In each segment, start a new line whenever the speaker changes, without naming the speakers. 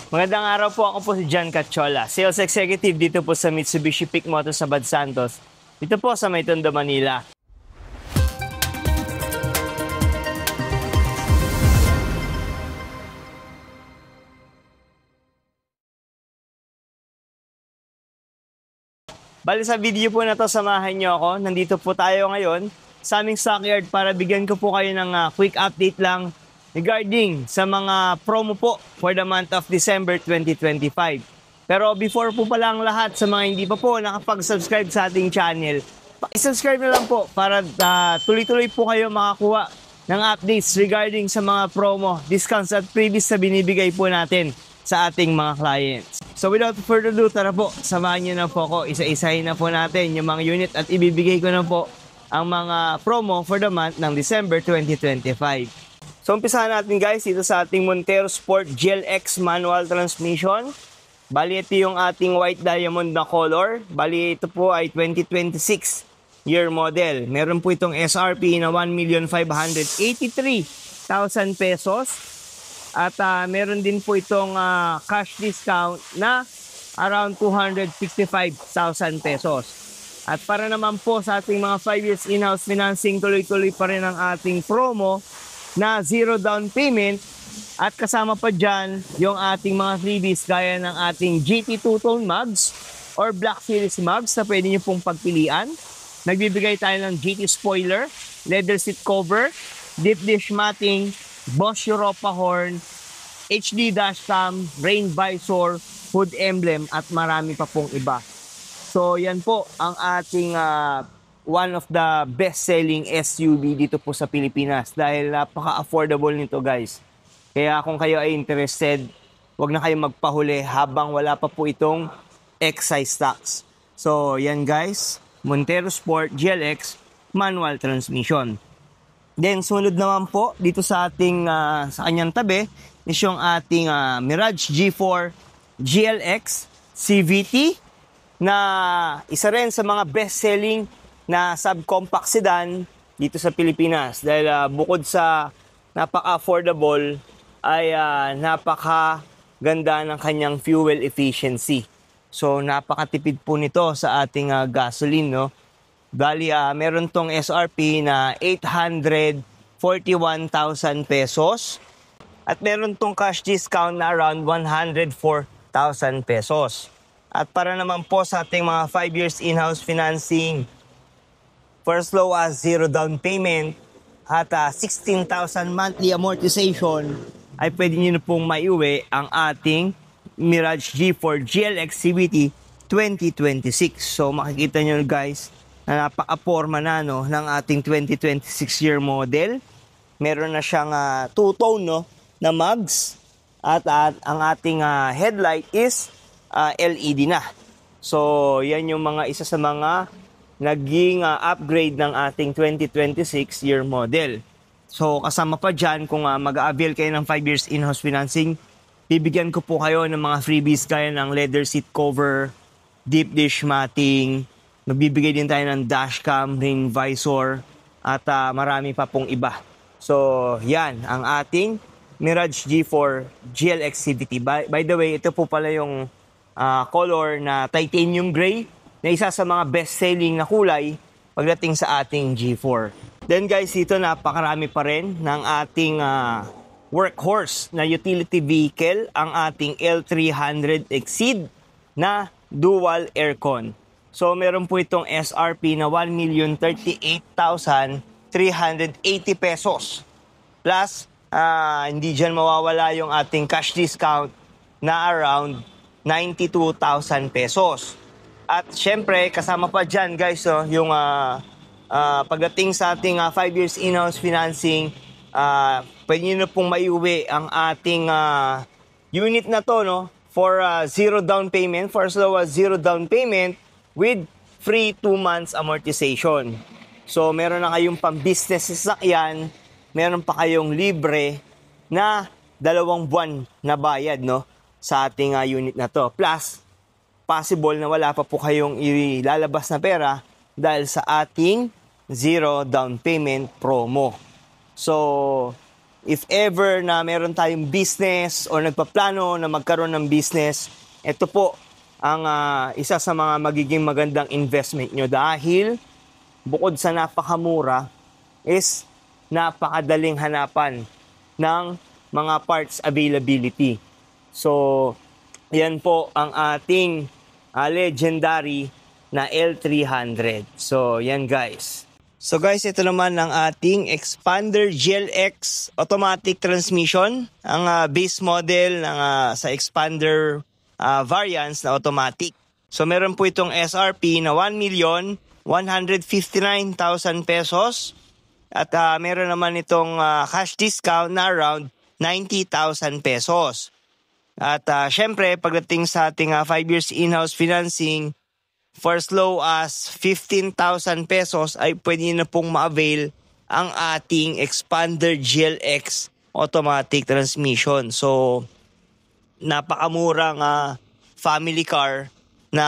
Magandang araw po, ako po si John Cachola, Sales Executive dito po sa Mitsubishi Peak Motors sa Bad Santos, dito po sa May Tondo, Manila. Bali sa video po na to, samahan nyo ako. Nandito po tayo ngayon sa aming stockyard para bigyan ko po kayo ng quick update lang regarding sa mga promo po for the month of December 2025. Pero before po pala ang lahat, sa mga hindi pa po nakapag-subscribe sa ating channel, paki-subscribe na lang po para tuloy-tuloy po kayo makakuha ng updates regarding sa mga promo, discounts at freebies na binibigay po natin sa ating mga clients. So without further ado, tara po, samahan nyo na po ako. Isa-isahin na po natin yung mga unit at ibibigay ko na po ang mga promo for the month ng December 2025. So umpisahan natin guys dito sa ating Montero Sport GLX manual transmission. Bali ito yung ating white diamond na color. Bali ito po ay 2026 year model. Meron po itong SRP na 1,583,000 pesos. At meron din po itong cash discount na around 265,000 pesos. At para naman po sa ating mga 5 years in-house financing, tuloy-tuloy pa rin ang ating promo na 0 down payment at kasama pa dyan yung ating mga freebies gaya ng ating GT two-tone mugs or Black Series mugs na pwede nyo pong pagpilian. Nagbibigay tayo ng GT spoiler, leather seat cover, deep dish matting, Bosch Europa horn, HD dashcam, rain visor, hood emblem at marami pa pong iba. So yan po ang ating one of the best-selling SUV dito po sa Pilipinas dahil napaka-affordable nito guys. Kaya kung kayo ay interested, wag na kayong magpahuli habang wala pa po itong excise tax. So yan guys, Montero Sport GLX manual transmission. Then sunod naman po dito sa ating sa kanyang tabi is yung ating Mirage G4 GLX CVT na isa rin sa mga best-selling na subcompact sedan dito sa Pilipinas dahil bukod sa napaka-affordable ay napaka-ganda ng kanyang fuel efficiency. So napakatipid po nito sa ating gasoline, no? Bali meron tong SRP na 841,000 pesos at meron tong cash discount na around 104,000 pesos. At para naman po sa ating mga 5 years in-house financing, first low as 0 down payment at 16,000 monthly amortization ay pwede nyo na pong maiuwi ang ating Mirage G4 GLX CVT 2026. So makikita nyo guys na napaka-porma na no, ng ating 2026 year model. Meron na siyang two-tone no, na mugs at ang ating headlight is LED na. So yan yung mga isa sa mga naging upgrade ng ating 2026 year model. So kasama pa dyan, kung mag-a-avail kayo ng 5 years in-house financing, bibigyan ko po kayo ng mga freebies gaya ng leather seat cover, deep dish matting, magbibigay din tayo ng dashcam, rain visor, at marami pa pong iba. So yan ang ating Mirage G4 GLX CVT. By the way, ito po pala yung color na titanium gray, na isa sa mga best-selling na kulay pagdating sa ating G4. Then guys, dito napakarami pa rin ng ating workhorse na utility vehicle, ang ating L300 Exceed na dual aircon. So meron po itong SRP na 1,038,380 pesos. Plus, hindi dyan mawawala yung ating cash discount na around 92,000 pesos. At syempre, kasama pa dyan guys, yung pagdating sa ating 5 years in-house financing, pwede nyo na pong maiuwi ang ating unit na to, no, for 0 down payment, for as low as 0 down payment with free 2 months amortization. So meron na kayong pang-business sasakyan, meron pa kayong libre na 2 buwan na bayad, no, sa ating unit na to. Plus, possible na wala pa po kayong ilalabas na pera dahil sa ating 0 down payment promo. So, if ever na meron tayong business o nagpaplano na magkaroon ng business, ito po ang isa sa mga magiging magandang investment nyo dahil bukod sa napakamura is napakadaling hanapan ng mga parts availability. So, yan po ang ating legendary na L300. So, yan guys. So guys, ito naman ang ating Expander GLX automatic transmission. Ang base model ng sa Expander variants na automatic. So meron po itong SRP na 1,159,000 pesos. At meron naman itong cash discount na around 90,000 pesos. At syempre, pagdating sa ating 5 years in-house financing, for as low as 15,000 pesos ay pwede na pong ma-avail ang ating Expander GLX automatic transmission. So, napakamurang family car na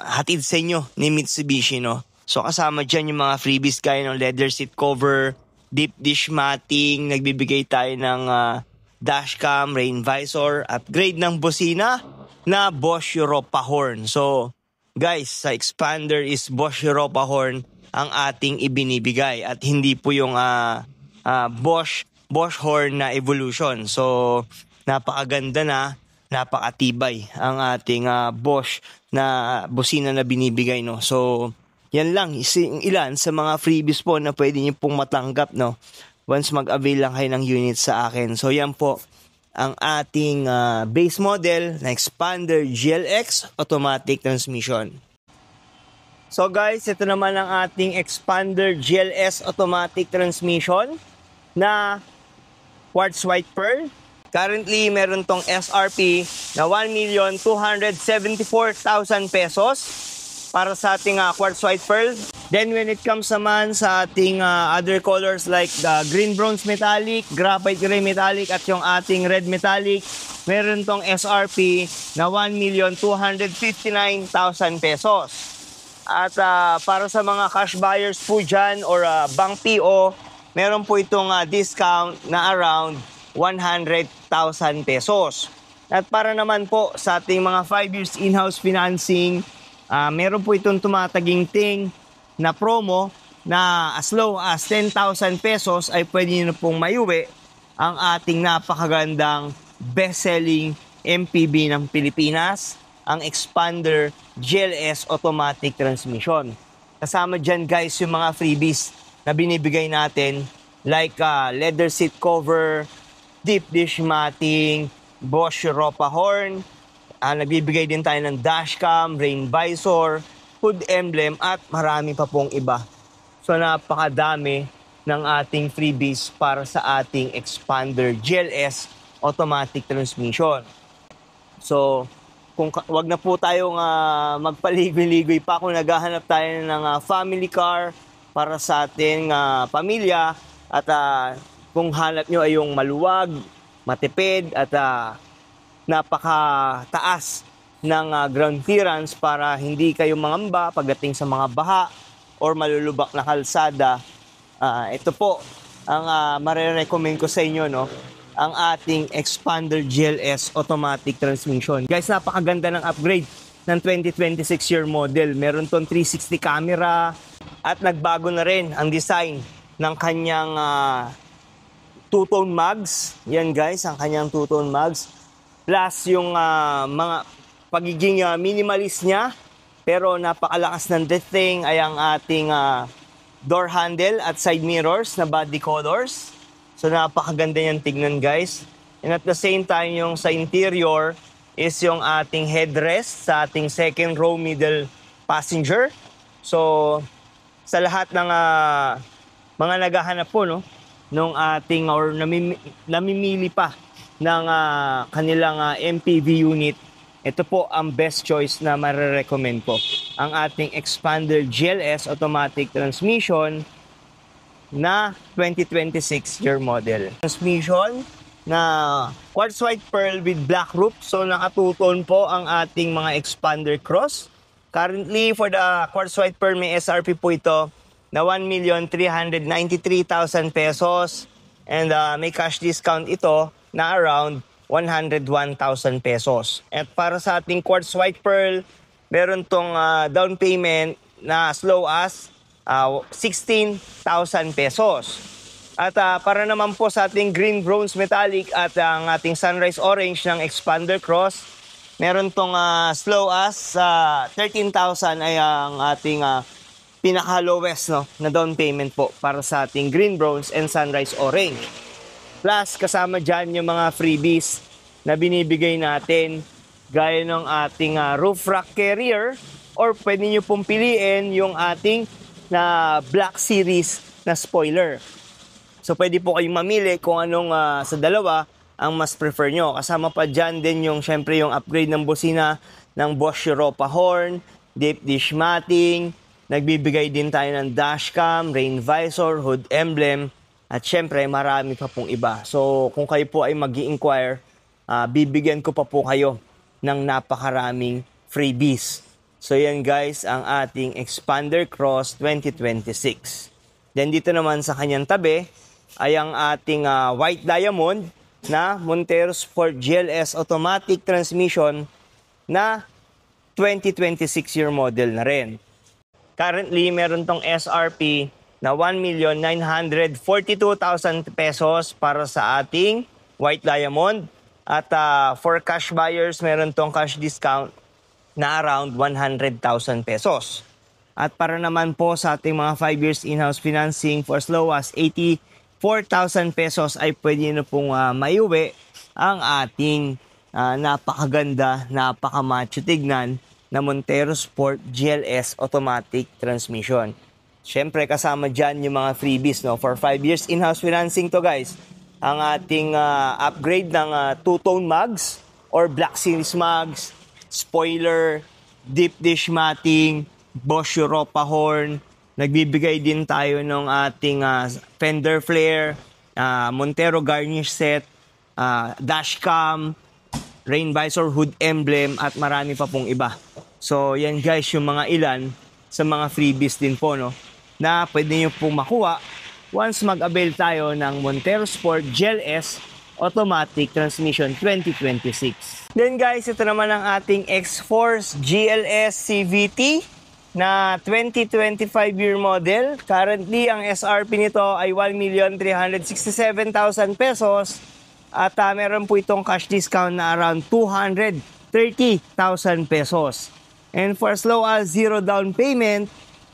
hatid sa inyo ni Mitsubishi, no? So, kasama dyan yung mga freebies gaya ng leather seat cover, deep dish matting, nagbibigay tayo ng dashcam, rain visor, upgrade ng busina na Bosch Europa horn. So, guys, sa Expander is Bosch Europa horn ang ating ibinibigay at hindi po yung Bosch horn na evolution. So, napakaganda na, napakatibay ang ating Bosch na busina na binibigay, no. So, yan lang ilan sa mga freebies po na pwede niyo pong matanggap, no, once mag-avail lang kayo ng unit sa akin. So, yan po ang ating base model na Expander GLX automatic transmission. So guys, ito naman ang ating Expander GLS automatic transmission na quartz white pearl. Currently, meron tong SRP na 1,274,000 pesos para sa ating quartz white pearl. Then when it comes naman sa ating other colors like the green bronze metallic, graphite gray metallic at yung ating red metallic, meron tong SRP na 1,259,000 pesos. At para sa mga cash buyers po dyan or bank PO, meron po itong discount na around 100,000 pesos. At para naman po sa ating mga 5 years in-house financing, meron po itong tumataginting na promo na as low as 10,000 pesos ay pwede nyo na pong mayuwi ang ating napakagandang best-selling MPV ng Pilipinas, ang Expander GLS automatic transmission. Kasama dyan guys yung mga freebies na binibigay natin like leather seat cover, deep dish matting, Bosch Europa horn, nagbibigay din tayo ng dashcam, rain visor, hood emblem at marami pa pong iba. So napakadami ng ating freebies para sa ating Expander GLS automatic transmission. So kung wag na po tayong magpaligoy-ligoy pa kung naghahanap tayo ng family car para sa ating pamilya at kung hanap nyo ay yung maluwag, matipid at napakataas ng ground clearance para hindi kayo mangamba pagdating sa mga baha or malulubak na kalsada. Ito po ang marirecommend ko sa inyo, no, ang ating Expander GLS automatic transmission. Guys, napakaganda ng upgrade ng 2026 year model. Meron tong 360 camera at nagbago na rin ang design ng kanyang two-tone mags. Yan guys, ang kanyang two-tone mags. Plus yung mga pagiging minimalist niya, pero napakalakas ng dating ay ang ating door handle at side mirrors na body colors. So napakaganda niyang tignan guys. And at the same time, yung sa interior is yung ating headrest sa ating second row middle passenger. So sa lahat ng mga naghahanap po, no, nung ating or namimili pa ng kanilang MPV unit, ito po ang best choice na marirecommend ko. Ang ating Expander GLS automatic transmission na 2026 year model. Transmission na quartz white pearl with black roof. So nakatuton po ang ating mga Expander Cross. Currently for the quartz white pearl may SRP po ito na 1,393,000 pesos. And may cash discount ito na around 101,000 pesos. At para sa ating quartz white pearl, meron tong down payment na as low as 16,000 pesos. At para naman po sa ating green bronze metallic at ang ating sunrise orange ng expander cross, meron tong as low as 13,000 ay ang ating pinaka-lowest na down payment po para sa ating green bronze and sunrise orange. Plus, kasama dyan yung mga freebies na binibigay natin gaya ng ating roof rack carrier or pwede nyo pong piliin yung ating na Black Series na spoiler. So, pwede po kayong mamili kung anong sa dalawa ang mas prefer nyo. Kasama pa dyan din yung, syempre, yung upgrade ng busina ng Bosch Europa horn, deep dish matting, nagbibigay din tayo ng dashcam, rain visor, hood emblem, at syempre, marami pa pong iba. So, kung kayo po ay mag-i-inquire, bibigyan ko pa po kayo ng napakaraming freebies. So, yan guys, ang ating Expander Cross 2026. Then, dito naman sa kanyang tabi, ay ang ating white diamond na Montero Sport GLS automatic transmission na 2026 year model na rin. Currently, meron tong SRP na 1,942,000 pesos para sa ating white diamond. At for cash buyers, meron tong cash discount na around 100,000 pesos. At para naman po sa ating mga 5 years in-house financing for as low as 84,000 pesos ay pwede na pong maiuwi ang ating napakaganda, napakamacho tignan na Montero Sport GLS automatic transmission. Siyempre kasama dyan yung mga freebies for 5 years in-house financing to guys. Ang ating upgrade ng two-tone mugs or Black Series mugs, spoiler, deep dish matting, Bosch Europa horn. Nagbibigay din tayo ng ating fender flare, Montero garnish set, dashcam, rain visor, hood emblem, at marami pa pong iba. So yan guys yung mga ilan sa mga freebies din po na pwede nyo pong makuha once mag-avail tayo ng Montero Sport GLS Automatic Transmission 2026. Then guys, ito naman ang ating X-Force GLS CVT na 2025 year model. Currently, ang SRP nito ay 1,367,000 pesos at meron po itong cash discount na around 230,000 pesos. And for as low as 0 down payment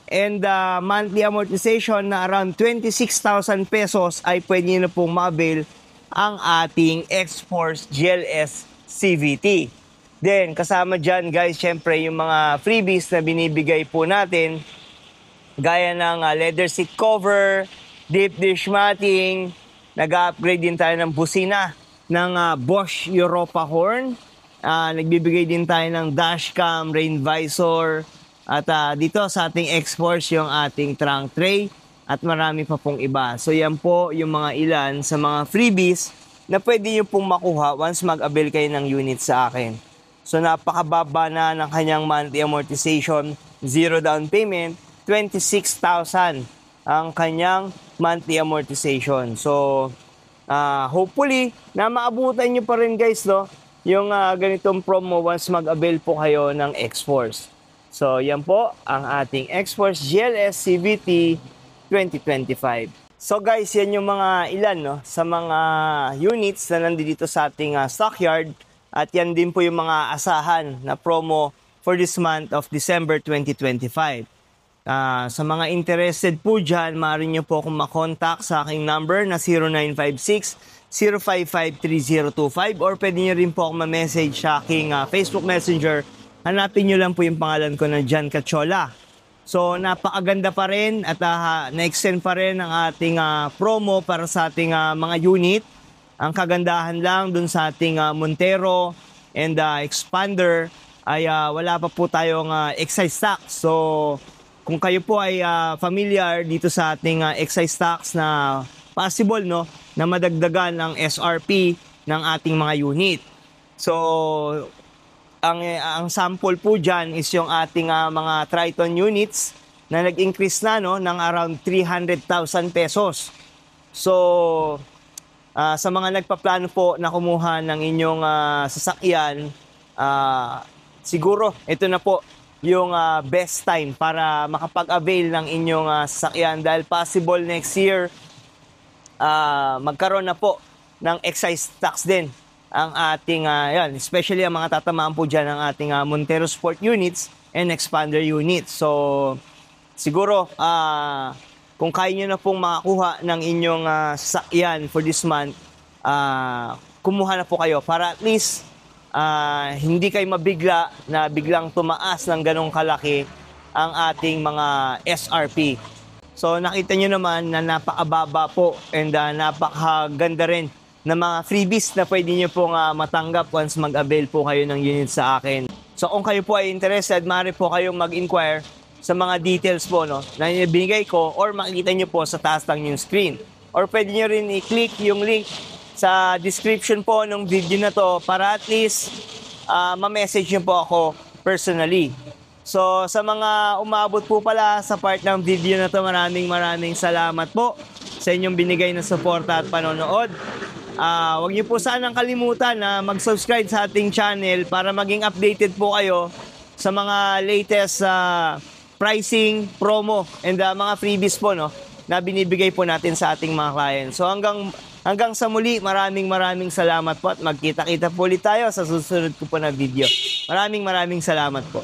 and monthly amortization na around 26,000 pesos ay pwede na pong ma-avail ang ating X-Force GLS CVT. Then, kasama dyan guys, syempre yung mga freebies na binibigay po natin, gaya ng leather seat cover, deep dish matting, nag-upgrade din tayo ng busina ng Bosch Europa horn, nagbibigay din tayo ng dashcam, rain visor, at dito sa ating X-Force yung ating trunk tray, at marami pa pong iba. So yan po yung mga ilan sa mga freebies na pwede nyo pong makuha once mag-avail kayo ng unit sa akin. So napakababa na ng kanyang monthly amortization, 0 down payment, 26,000 ang kanyang monthly amortization. So hopefully na maabutan nyo pa rin guys yung ganitong promo once mag-avail po kayo ng X-Force. So yan po ang ating X-Force GLS CVT 2025. So guys, yan yung mga ilan sa mga units na nandito sa ating stockyard. At yan din po yung mga asahan na promo for this month of December 2025. Sa mga interested po dyan, maaari nyo po akong makontak sa aking number na 0956-055-3025 or pwede nyo rin po akong ma-message sa aking Facebook Messenger. Hanapin nyo lang po yung pangalan ko na John Cachola. So napakaganda pa rin at na-extend pa rin ang ating promo para sa ating mga unit. Ang kagandahan lang dun sa ating Montero and Expander ay wala pa po tayong excise tax. So kung kayo po ay familiar dito sa ating excise tax na possible na madagdagan ang SRP ng ating mga unit. So ang sample po dyan is yung ating mga Triton units na nag-increase na ng around 300,000 pesos. So Sa mga nagpaplano po na kumuha ng inyong sasakyan, siguro ito na po yung best time para makapag-avail ng inyong sasakyan dahil possible next year magkaroon na po ng excise tax din ang ating, yan, especially ang mga tatamaan po dyan ng ating Montero Sport units and expander units. So, siguro, kung kaya nyo na pong makakuha ng inyong sasakyan for this month, kumuha na po kayo para at least hindi kayo mabigla na biglang tumaas ng ganong kalaki ang ating mga SRP. So nakita nyo naman na napakababa po and napakaganda rin na mga freebies na pwede nyo pong matanggap once mag-avail po kayo ng unit sa akin. So kung kayo po ay interested, maaari po kayong mag-inquire sa mga details po no, na binigay ko or makikita nyo po sa taas lang yung screen. Or pwede nyo rin i-click yung link sa description po ng video na to para at least ma-message nyo po ako personally. So sa mga umabot po pala sa part ng video na to, maraming salamat po sa inyong binigay na suporta at panonood. Huwag niyo po sanang kalimutan na mag-subscribe sa ating channel para maging updated po kayo sa mga latest pricing, promo, and mga freebies po no, na binibigay po natin sa ating mga clients. So hanggang sa muli, maraming salamat po at magkita-kita po ulit tayo sa susunod ko po na video. Maraming salamat po.